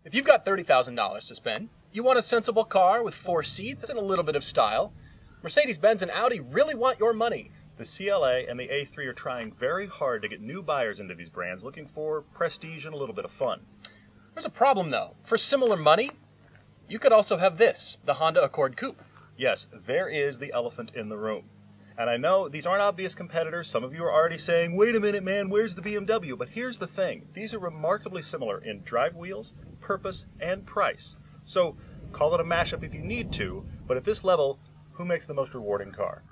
If you've got $30,000 to spend, you want a sensible car with 4 seats and a little bit of style, Mercedes-Benz and Audi really want your money. The CLA and the A3 are trying very hard to get new buyers into these brands looking for prestige and a little bit of fun. There's a problem though. For similar money, you could also have this, the Honda Accord Coupe. Yes, there is the elephant in the room. And I know these aren't obvious competitors. Some of you are already saying, wait a minute, man, where's the BMW? But here's the thing. These are remarkably similar in drive wheels, purpose, and price. So call it a mashup if you need to, but at this level, who makes the most rewarding car?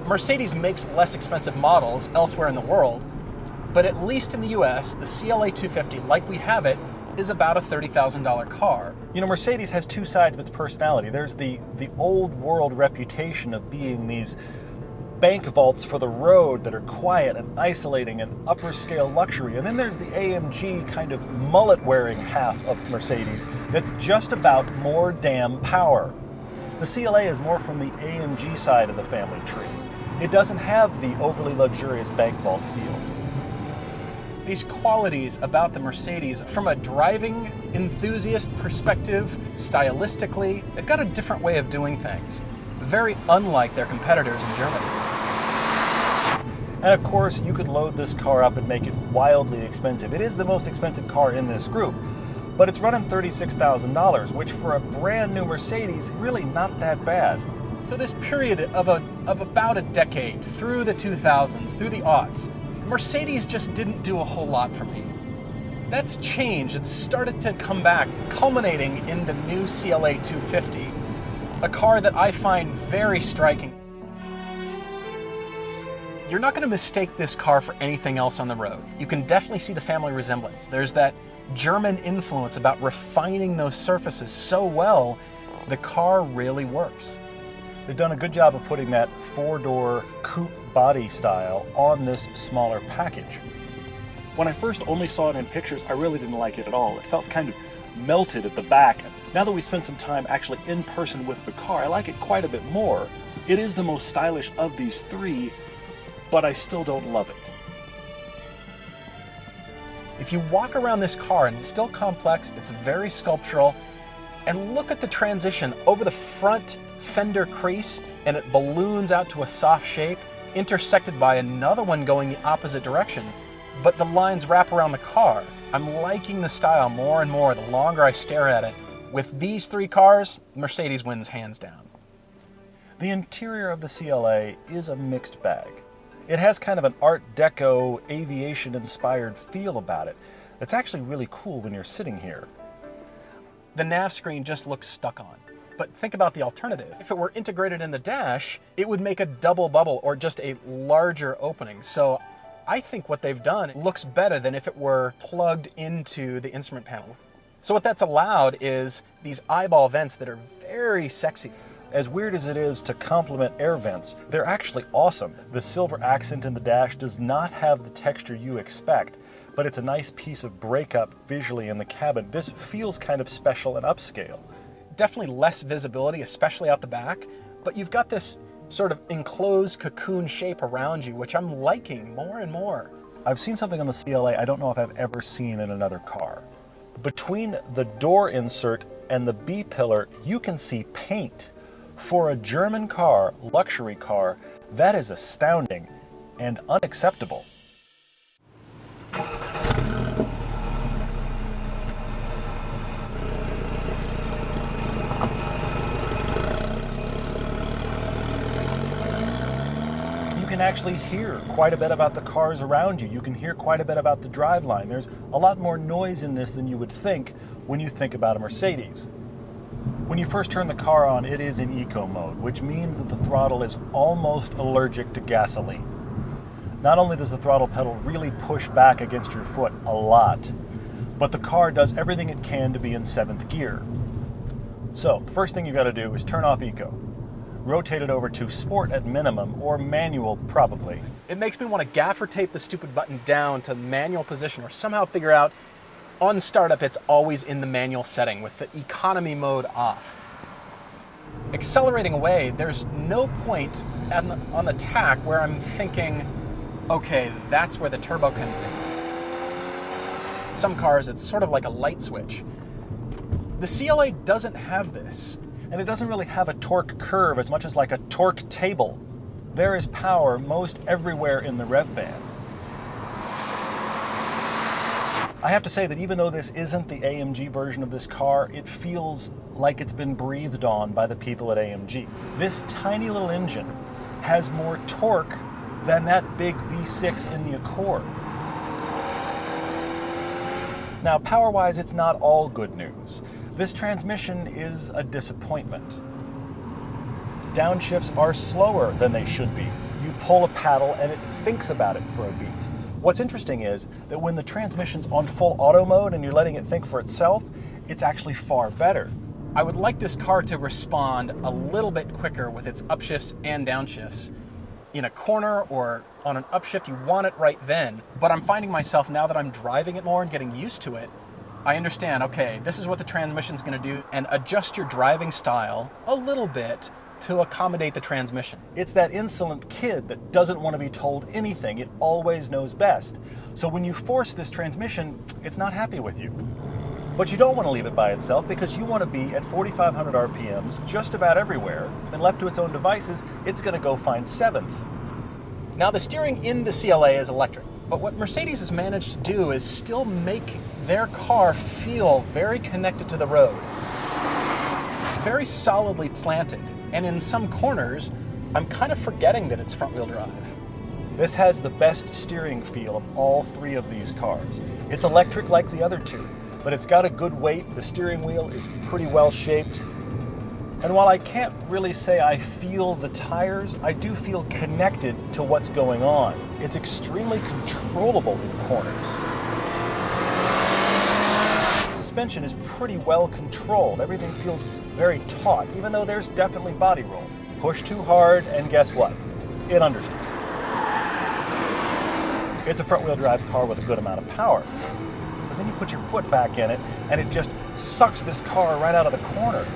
Mercedes makes less expensive models elsewhere in the world, but at least in the US, the CLA 250, like we have it, is about a $30,000 car. You know, Mercedes has two sides of its personality. There's the old world reputation of being these bank vaults for the road that are quiet and isolating and upper scale luxury. And then there's the AMG kind of mullet wearing half of Mercedes that's just about more damn power. The CLA is more from the AMG side of the family tree. It doesn't have the overly luxurious bank vault feel. These qualities about the Mercedes, from a driving enthusiast perspective, stylistically, they've got a different way of doing things, very unlike their competitors in Germany. And of course, you could load this car up and make it wildly expensive. It is the most expensive car in this group, but it's running $36,000, which for a brand new Mercedes, really not that bad. So this period of about a decade, through the 2000s, through the aughts, Mercedes just didn't do a whole lot for me. That's changed. It's started to come back, culminating in the new CLA 250, a car that I find very striking. You're not going to mistake this car for anything else on the road. You can definitely see the family resemblance. There's that German influence about refining those surfaces so well, the car really works. They've done a good job of putting that 4-door coupe body style on this smaller package. When I first only saw it in pictures, I really didn't like it at all. It felt kind of melted at the back. Now that we spent some time actually in person with the car, I like it quite a bit more. It is the most stylish of these three, but I still don't love it. If you walk around this car, and it's still complex, it's very sculptural, and look at the transition over the front fender crease, and it balloons out to a soft shape, intersected by another one going the opposite direction, but the lines wrap around the car. I'm liking the style more and more the longer I stare at it. With these three cars, Mercedes wins hands down. The interior of the CLA is a mixed bag. It has kind of an Art Deco, aviation-inspired feel about it. It's actually really cool when you're sitting here. The nav screen just looks stuck on. But think about the alternative. If it were integrated in the dash, it would make a double bubble or just a larger opening. So I think what they've done looks better than if it were plugged into the instrument panel. So what that's allowed is these eyeball vents that are very sexy. As weird as it is to complement air vents, they're actually awesome. The silver accent in the dash does not have the texture you expect, but it's a nice piece of breakup visually in the cabin. This feels kind of special and upscale. Definitely less visibility, especially out the back, but you've got this sort of enclosed cocoon shape around you, which I'm liking more and more. I've seen something on the CLA I don't know if I've ever seen in another car. Between the door insert and the B-pillar, you can see paint. For a German car, luxury car, that is astounding and unacceptable. You can actually hear quite a bit about the cars around you. You can hear quite a bit about the driveline. There's a lot more noise in this than you would think when you think about a Mercedes. When you first turn the car on, it is in eco mode, which means that the throttle is almost allergic to gasoline. Not only does the throttle pedal really push back against your foot a lot, but the car does everything it can to be in 7th gear. So, the first thing you got to do is turn off eco. Rotate it over to sport at minimum, or manual probably. It makes me want to gaffer tape the stupid button down to manual position, or somehow figure out on startup it's always in the manual setting with the economy mode off. accelerating away, there's no point on the tack where I'm thinking, okay, that's where the turbo comes in. Some cars, it's sort of like a light switch. The CLA doesn't have this. And it doesn't really have a torque curve as much as like a torque table. There is power most everywhere in the rev band. I have to say that even though this isn't the AMG version of this car, it feels like it's been breathed on by the people at AMG. This tiny little engine has more torque than that big V6 in the Accord. Now, power-wise, it's not all good news. This transmission is a disappointment. Downshifts are slower than they should be. You pull a paddle and it thinks about it for a beat. What's interesting is that when the transmission's on full auto mode and you're letting it think for itself, it's actually far better. I would like this car to respond a little bit quicker with its upshifts and downshifts. In a corner or on an upshift, you want it right then. But I'm finding myself, now that I'm driving it more and getting used to it, I understand, okay, this is what the transmission's gonna do, and adjust your driving style a little bit to accommodate the transmission. It's that insolent kid that doesn't want to be told anything. It always knows best. So when you force this transmission, it's not happy with you. But you don't want to leave it by itself because you want to be at 4,500 RPMs just about everywhere, and left to its own devices, it's going to go find 7th. Now, the steering in the CLA is electric, but what Mercedes has managed to do is still make their car feel very connected to the road. It's very solidly planted, and in some corners, I'm kind of forgetting that it's front-wheel drive. This has the best steering feel of all 3 of these cars. It's electric like the other 2, but it's got a good weight, the steering wheel is pretty well shaped, and while I can't really say I feel the tires, I do feel connected to what's going on. It's extremely controllable in corners. Suspension is pretty well controlled. Everything feels very taut, even though there's definitely body roll. Push too hard, and guess what? It understands. It's a front-wheel drive car with a good amount of power. But then you put your foot back in it, and it just sucks this car right out of the corner.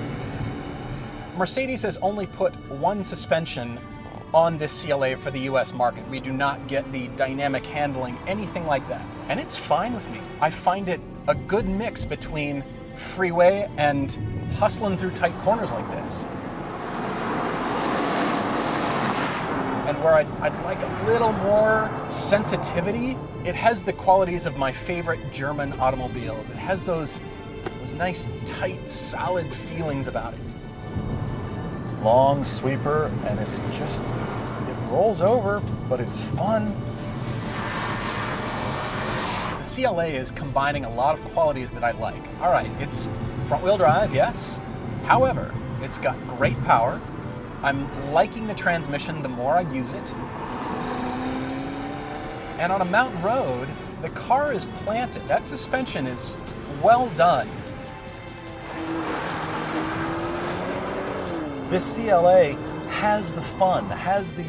Mercedes has only put one suspension on this CLA for the US market. We do not get the dynamic handling, anything like that. And it's fine with me. I find it a good mix between freeway and hustling through tight corners like this. And where I'd like a little more sensitivity, it has the qualities of my favorite German automobiles. It has those nice, tight, solid feelings about it. Long sweeper, and it's just, it rolls over, but it's fun. The CLA is combining a lot of qualities that I like. All right, it's front-wheel drive, yes. However, it's got great power. I'm liking the transmission the more I use it. And on a mountain road, the car is planted. That suspension is well done. This CLA has the fun, has the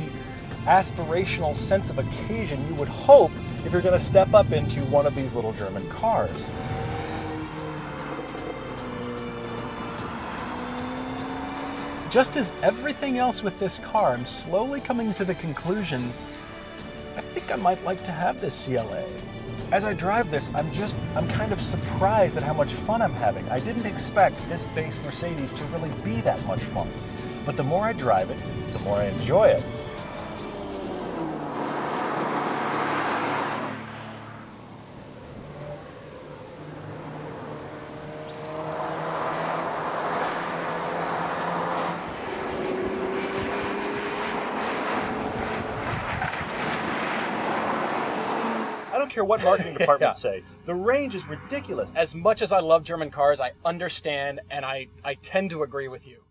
aspirational sense of occasion you would hope if you're going to step up into one of these little German cars. Just as everything else with this car, I'm slowly coming to the conclusion, I think I might like to have this CLA. As I drive this, I'm kind of surprised at how much fun I'm having. I didn't expect this base Mercedes to really be that much fun. But the more I drive it, the more I enjoy it. I don't care what marketing departments say. The range is ridiculous. As much as I love German cars, I understand and I tend to agree with you.